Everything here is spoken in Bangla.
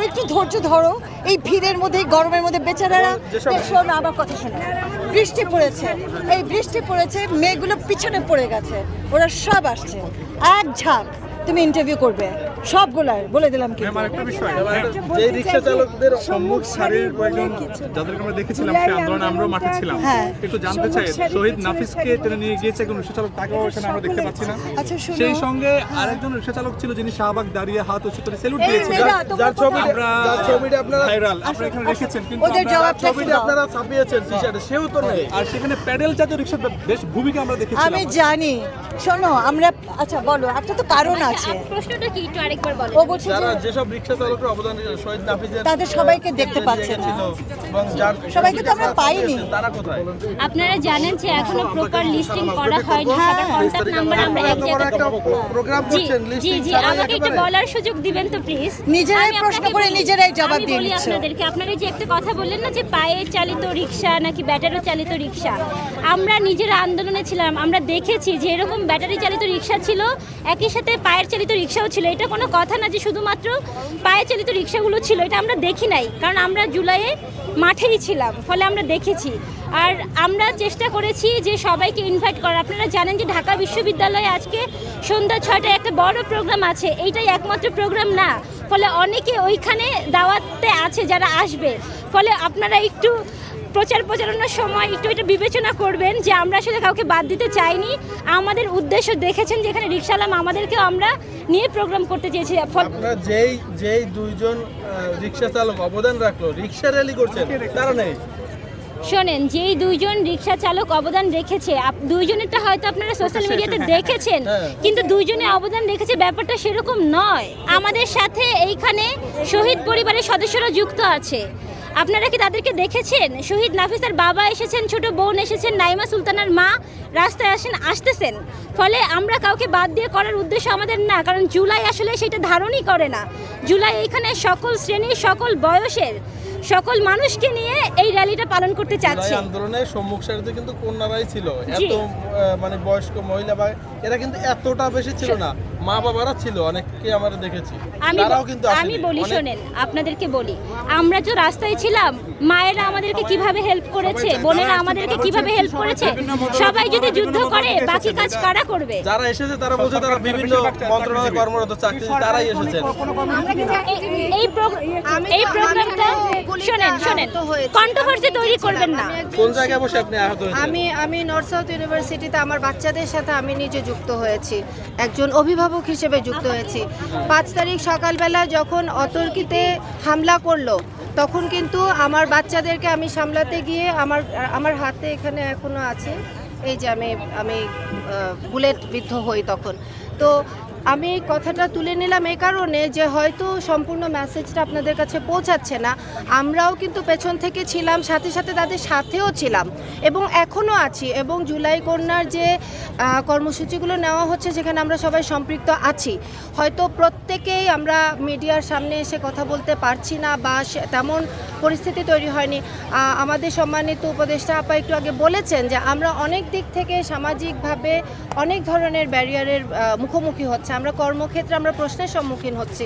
আরো একটু ধৈর্য ধরো। এই ভিড়ের মধ্যে, গরমের মধ্যে বেচারারা, শোনো আমার কথা শোনো, বৃষ্টি পড়েছে, এই বৃষ্টি পড়েছে, মেয়েগুলো পিছনে পড়ে গেছে, ওরা সব আসছে এক ঝাঁক। তুমি ইন্টারভিউ করবে সবগুলার, বলে দিলাম। কি আমার একটা বিষয়, যে রিকশা চালকদের সম্মুখ সারির কয়েকজন যাদেরকে আমরা দেখেছিলাম সেই আন্দোলনে আমরাও মাঠে ছিলাম, একটু জানতে চাই শহীদ নাফিসকে টেনে নিয়ে গিয়েছে একজন রিকশা চালক, তাকেও এখানে আমরা দেখতে পাচ্ছি না। সেই সঙ্গে আরেকজন রিকশা চালক ছিল যিনি শাহবাগ দাঁড়িয়ে হাত উঁচু করে স্যালুট দিয়েছিলেন, যার ছবিটা আপনারা ভাইরাল আপনারা এখানে রেখেছেন, কিন্তু ওদের ছবিটা আপনারা ছাপিয়েছেন টি-শার্টে, সেও তো নেই। আর সেখানে প্যাডেল চালিত রিকশার বেশ ভূমিকা আমরা দেখেছিলাম। আমি জানি, শোনো আমরা, আচ্ছা বলো, একটা তো কারণ আছে। প্রশ্নটা কি একটু আরেকবার বলো। ও বলছে যারা যেসব রিকশা চালকের অবদান শহীদ নাফিসের, তাদের সবাইকে দেখতে পাচ্ছে না, এবং যার সবাইকে তো আমরা পাইনি। তারা কোথায়? আপনারা জানেন যে এখনো প্রপার লিস্টিং করা হয়নি, সবার কন্টাক্ট নাম্বার আমরা এক জায়গায় প্রোগ্রাম করছেন, জি জি, আমাকে একটু বলার সুযোগ দিবেন তো প্লিজ। নিজেরাই প্রশ্ন করে নিজেরাই জবাব দিয়ে দিচ্ছি আপনাদেরকে। আপনারা যে একটা কথা বললেন না যে পায়ে চালিত রিকশা নাকি ব্যাটারি চালিত রিকশা, আমরা নিজেরা আন্দোলনে ছিলাম, আমরা দেখেছি যে এরকম ব্যাটারি চালিত রিকশা ছিল, একই সাথে পায়ের চালিত রিকশাও ছিল। এটা কোনো কথা না যে শুধুমাত্র পায়ে চালিত রিকশাগুলো ছিল, এটা আমরা দেখি নাই, কারণ আমরা জুলাইয়ে মাঠেই ছিলাম, ফলে আমরা দেখেছি। আর আমরা চেষ্টা করেছি যে সবাইকে ইনভাইট করার। আপনারা জানেন যে ঢাকা বিশ্ববিদ্যালয়ে আজকে সন্ধ্যা 6টায় একটা বড় প্রোগ্রাম আছে, এইটাই একমাত্র প্রোগ্রাম না, ফলে অনেকে ওইখানে দাওয়াতে আছে যারা আসবে। ফলে আপনারা একটু প্রচারণার সময় একটু এটা বিবেচনা করবেন যে আমরা আসলে কাউকে বাদ দিতে চাইনি। আমাদের উদ্দেশ্য দেখেছেন যে এখানে রিকশালাম আমাদেরকেও আমরা নিয়ে প্রোগ্রাম করতে চেয়েছি। আপনারা যেই দুইজন রিকশা চালক অবদান রাখলো, রিকশা র্যালি করছেন, তারা নেই। শোনেন, যেই দুইজন রিকশা চালক অবদান রেখেছে, দুইজনেরটা হয়তো আপনারা সোশ্যাল মিডিয়াতে দেখেছেন, কিন্তু দুইজনে অবদান রেখেছে ব্যাপারটা সেরকম নয়। আমাদের সাথে এইখানে শহীদ পরিবারের সদস্যরা যুক্ত আছে, আপনারা কি তাদেরকে দেখেছেন? শহীদ নাফিসার বাবা এসেছেন, ছোট বোন এসেছেন, নাইমা সুলতানার মা রাস্তায় আসতেছেন। ফলে আমরা কাউকে বাদ দিয়ে করার উদ্দেশ্য আমাদের না, কারণ জুলাই আসলে সেটা ধারণই করে না। জুলাই এইখানে সকল শ্রেণীর, সকল বয়সের, সকল মানুষকে নিয়ে এই র্যালিটা পালন করতে চাচ্ছি। আন্দোলনের সম্মুখ সারিতে কিন্তু কন্যারাই ছিল, এত মানে বয়স্ক মহিলা বা এরা কিন্তু এতটা বেশি ছিল না, মা বাবারা ছিল, অনেককে আমরা দেখেছি। আমি বলি, শোনেন আপনাদেরকে বলি, আমরা তো রাস্তায় ছিলাম, মায়েরা আমাদেরকে কিভাবে হেল্প করেছে, বোনেরা আমাদেরকে কিভাবে হেল্প করেছে। সবাই যদি যুদ্ধ করে, বাকি কাজ কারা করবে? যারা এসেছে তারা বলছে তারা বিভিন্ন মন্ত্রণালয়ে কর্মরত চাকরি, তারাই এসেছেন। এই প্রোগ্রামটা শোনেন, কন্ট্রোভার্সি তৈরি করবেন না। কোন জায়গায় বসে আপনি আহত হয়েছেন? আমি নর্থ সাউথ ইউনিভার্সিটিতে আমার বাচ্চাদের সাথে আমি নিজে যুক্ত হয়েছি, একজন অভিভাবক হিসেবে যুক্ত হয়েছি। 5 তারিখ সকালবেলা যখন অতর্কিতে হামলা করলো, তখন কিন্তু আমার বাচ্চাদেরকে আমি সামলাতে গিয়ে আমার হাতে এখানে এখনো আছে, এই যে আমি বুলেট বিদ্ধ হই তখন। তো আমি কথাটা তুলে নিলাম এই কারণে যে হয়তো সম্পূর্ণ মেসেজটা আপনাদের কাছে পৌঁছাচ্ছে না। আমরাও কিন্তু পেছন থেকে ছিলাম, সাথে সাথে তাদের সাথেও ছিলাম এবং এখনও আছি। এবং জুলাই কন্যার যে কর্মসূচিগুলো নেওয়া হচ্ছে, যেখানে আমরা সবাই সম্পৃক্ত আছি, হয়তো প্রত্যেকেই আমরা মিডিয়ার সামনে এসে কথা বলতে পারছি না বা তেমন পরিস্থিতি তৈরি হয়নি। আমাদের সম্মানিত উপদেষ্টা আপা একটু আগে বলেছেন যে আমরা অনেক দিক থেকে সামাজিকভাবে অনেক ধরনের ব্যারিয়ারের মুখোমুখি হচ্ছে, আমরা কর্মক্ষেত্রে আমরা প্রশ্নের সম্মুখীন হচ্ছি।